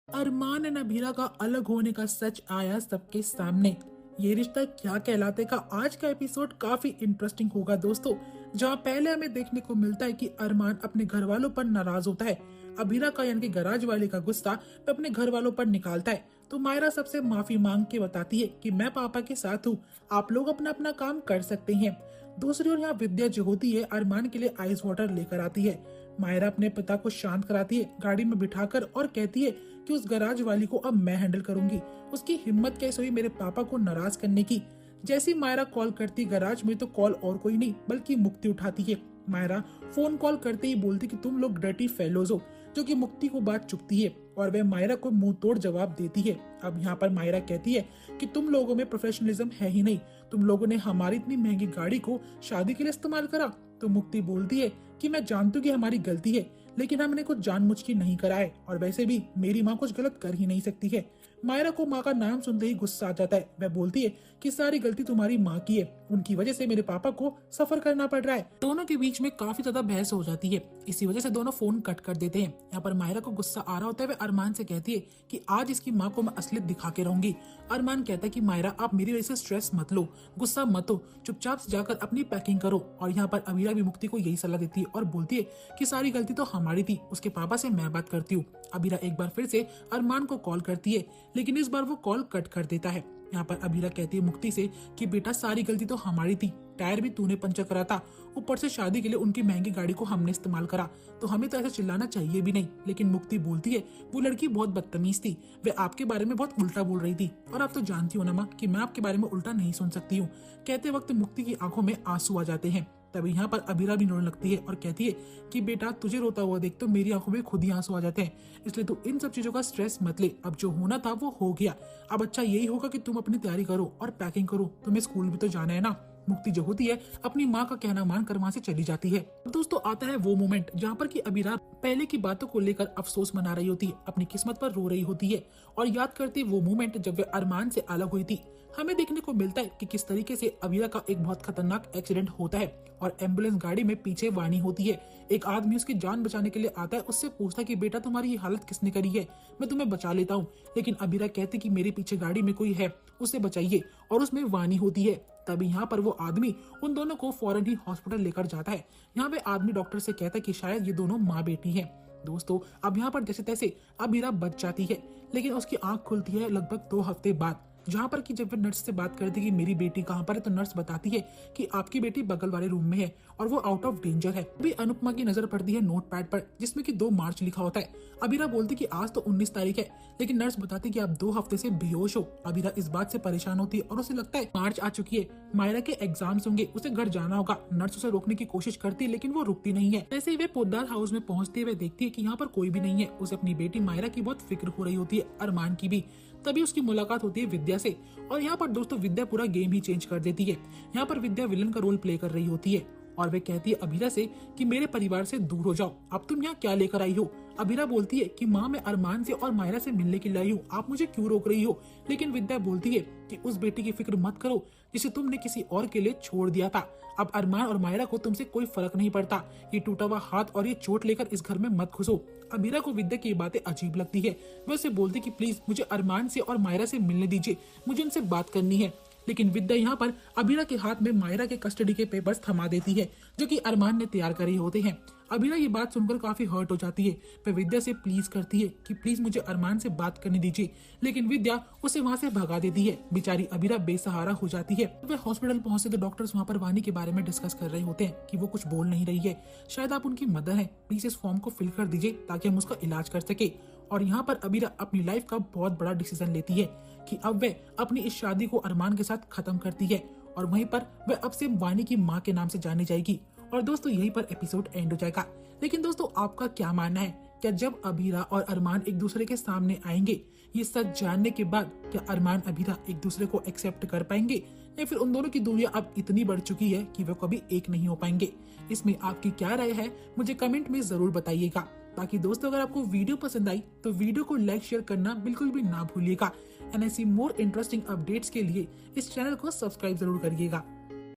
अरमान and Abhira का अलग होने का सच आया सबके सामने। ये रिश्ता क्या कहलाते का आज का एपिसोड काफी इंटरेस्टिंग होगा दोस्तों, जहाँ पहले हमें देखने को मिलता है कि अरमान अपने घर वालों पर नाराज होता है। अभीरा का यानी कि गराज वाले का गुस्सा वो अपने घर वालों पर निकालता है, तो मायरा सबसे माफी मांग के बताती है कि मैं पापा के साथ हूँ, आप लोग अपना अपना काम कर सकते हैं। दूसरी ओर यहाँ विद्या जो होती है अरमान के लिए आइस वाटर लेकर आती है। मायरा अपने पिता को शांत कराती है गाड़ी में बिठाकर और कहती है कि उस गराज वाली को अब मैं हैंडल करूंगी। उसकी हिम्मत कैसे हुई मेरे पापा को नाराज करने की। जैसी मायरा कॉल करती गराज में, तो कॉल और कोई नहीं बल्कि मुक्ति उठाती है। मायरा फोन कॉल करते ही बोलती कि तुम लोग डर्टी फेलोज हो, जो कि मुक्ति को बात चुभती है और वह मायरा को मुंह तोड़ जवाब देती है। अब यहाँ पर मायरा कहती है कि तुम लोगों में प्रोफेशनलिज्म है ही नहीं, तुम लोगों ने हमारी इतनी महंगी गाड़ी को शादी के लिए इस्तेमाल करा। तो मुक्ति बोलती है कि मैं जानती हूँ कि हमारी गलती है, लेकिन हमने कुछ जानबूझ के नहीं करा है, और वैसे भी मेरी माँ कुछ गलत कर ही नहीं सकती है। मायरा को माँ का नाम सुनते ही गुस्सा आ जाता है। वह बोलती है कि सारी गलती तुम्हारी माँ की है, उनकी वजह से मेरे पापा को सफर करना पड़ रहा है। दोनों के बीच में काफी ज्यादा बहस हो जाती है, इसी वजह से दोनों फोन कट कर देते हैं। यहाँ पर मायरा को गुस्सा आ रहा होता है, वह अरमान से कहती है कि आज इसकी माँ को मैं असलियत दिखा के रहूंगी। अरमान कहता है कि मायरा आप मेरी वजह से स्ट्रेस मत लो, गुस्सा मत हो, चुपचाप से जाकर अपनी पैकिंग करो। और यहाँ पर अमीरा भी मुक्ति को यही सलाह देती है और बोलती है कि सारी गलती तो हमारी थी, उसके पापा से मैं बात करती हूँ। अमीरा एक बार फिर से अरमान को कॉल करती है, लेकिन इस बार वो कॉल कट कर देता है। यहाँ पर अमीरा कहती है मुक्ति से कि बेटा सारी गलती तो हमारी थी, टायर भी तूने पंचर करा था, ऊपर से शादी के लिए उनकी महंगी गाड़ी को हमने इस्तेमाल करा, तो हमें तो ऐसा चिल्लाना चाहिए भी नहीं। लेकिन मुक्ति बोलती है वो लड़की बहुत बदतमीज थी, वह आपके बारे में बहुत उल्टा बोल रही थी, और आप तो जानती हो ना माँ कि मैं आपके बारे में उल्टा नहीं सुन सकती हूँ। कहते वक्त मुक्ति की आंखों में आंसू आ जाते हैं। तभी यहाँ पर अभीरा भी रोने लगती है और कहती है कि बेटा तुझे रोता हुआ देख तो मेरी आंखों में खुद ही आंसू आ जाते हैं, इसलिए तू इन सब चीजों का स्ट्रेस मत ले, अब जो होना था वो हो गया। अब अच्छा यही होगा कि तुम अपनी तैयारी करो और पैकिंग करो, तुम्हें स्कूल भी तो जाना है ना। मुक्ति जो होती है अपनी माँ का कहना मानकर वहाँ से चली जाती है। दोस्तों आता है वो मोमेंट जहाँ पर कि अभीरा पहले की बातों को लेकर अफसोस मना रही होती है, अपनी किस्मत पर रो रही होती है और याद करती वो मोमेंट जब वे अरमान से अलग हुई थी। हमें देखने को मिलता है कि किस तरीके से अभीरा का एक बहुत खतरनाक एक्सीडेंट होता है और एम्बुलेंस गाड़ी में पीछे वाणी होती है। एक आदमी उसकी जान बचाने के लिए आता है, उससे पूछता है कि बेटा तुम्हारी ये हालत किसने करी है, मैं तुम्हें बचा लेता हूँ। लेकिन अभीरा कहती कि मेरे पीछे गाड़ी में कोई है, उसे बचाइए, और उसमें वाणी होती है। तभी यहाँ पर वो आदमी उन दोनों को फौरन ही हॉस्पिटल लेकर जाता है। यहाँ पे आदमी डॉक्टर से कहता है कि शायद ये दोनों माँ बेटी हैं। दोस्तों अब यहाँ पर जैसे तैसे अभीरा बच जाती है, लेकिन उसकी आंख खुलती है लगभग 2 हफ्ते बाद, जहाँ पर कि जब वह नर्स से बात करती है कि मेरी बेटी कहाँ पर है, तो नर्स बताती है कि आपकी बेटी बगल वाले रूम में है और वो आउट ऑफ डेंजर है। अभी अनुपमा की नजर पड़ती है नोटपैड पर जिसमें कि 2 मार्च लिखा होता है। अभीरा बोलती कि आज तो 19 तारीख है, लेकिन नर्स बताती कि आप 2 हफ्ते से बेहोश हो। अभीरा इस बात से परेशान होती है और उसे लगता है मार्च आ चुकी है, मायरा के एग्जाम्स होंगे, उसे घर जाना होगा। नर्स उसे रोकने की कोशिश करती है लेकिन वो रुकती नहीं है। जैसे ही वे पोद्दार हाउस में पहुंचती है वे देखती है कि यहाँ पर कोई भी नहीं है। उसे अपनी बेटी मायरा की बहुत फिक्र हो रही होती है, अरमान की भी। तभी उसकी मुलाकात होती है विद्या से, और यहाँ पर दोस्तों विद्या पूरा गेम ही चेंज कर देती है। यहाँ पर विद्या विलन का रोल प्ले कर रही होती है और वे कहती है अभीरा से कि मेरे परिवार से दूर हो जाओ, अब तुम यहाँ क्या लेकर आई हो। अभीरा बोलती है कि माँ मैं अरमान से और मायरा से मिलने के लिए आई हूँ, आप मुझे क्यों रोक रही हो। लेकिन विद्या बोलती है कि उस बेटी की फिक्र मत करो जिसे तुमने किसी और के लिए छोड़ दिया था। अब अरमान और मायरा को तुमसे कोई फर्क नहीं पड़ता, ये टूटा हुआ हाथ और ये चोट लेकर इस घर में मत घुसो। अभीरा को विद्या की बातें अजीब लगती है, वह उसे बोलती कि प्लीज मुझे अरमान से और मायरा से मिलने दीजिए, मुझे उनसे बात करनी है। लेकिन विद्या यहाँ पर अभीरा के हाथ में मायरा के कस्टडी के पेपर्स थमा देती है जो कि अरमान ने तैयार करे होते हैं। अभीरा ये बात सुनकर काफी हर्ट हो जाती है, वह विद्या से प्लीज करती है कि प्लीज मुझे अरमान से बात करने दीजिए, लेकिन विद्या उसे वहाँ से भगा देती है। बेचारी अभीरा बेसहारा हो जाती है। वह हॉस्पिटल पहुंचते तो डॉक्टर्स वहाँ पर वानी के बारे में डिस्कस कर रहे होते हैं कि वो कुछ बोल नहीं रही है, शायद आप उनकी मदर है, प्लीज इस फॉर्म को फिल कर दीजिए ताकि हम उसका इलाज कर सके। और यहाँ पर अभीरा अपनी लाइफ का बहुत बड़ा डिसीजन लेती है कि अब वह अपनी इस शादी को अरमान के साथ खत्म करती है और वहीं पर वह अब से वानी की माँ के नाम से जानी जाएगी। और दोस्तों यहीं पर एपिसोड एंड हो जाएगा। लेकिन दोस्तों आपका क्या मानना है, क्या जब अभीरा और अरमान एक दूसरे के सामने आएंगे, ये सच जानने के बाद क्या अरमान अभीरा एक दूसरे को एक्सेप्ट कर पाएंगे, या फिर उन दोनों की दूरियां अब इतनी बढ़ चुकी है कि वे कभी एक नहीं हो पाएंगे। इसमें आपकी क्या राय है मुझे कमेंट में जरूर बताइएगा। बाकी दोस्तों अगर आपको वीडियो पसंद आई तो वीडियो को लाइक शेयर करना बिल्कुल भी ना भूलिएगा। एंड ऐसी मोर इंटरेस्टिंग अपडेट्स के लिए इस चैनल को सब्सक्राइब जरूर करिएगा।